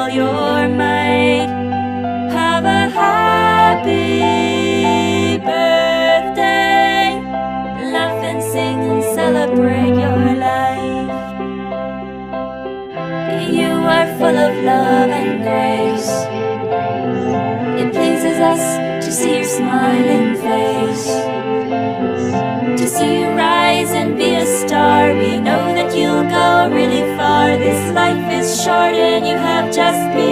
all your might. Have a happy birthday. Laugh and sing and celebrate your life. You are full of love and grace. It pleases us to see your smiling face, to see you rise and be a star. We know that you'll go really far. This life is short and you have just begun.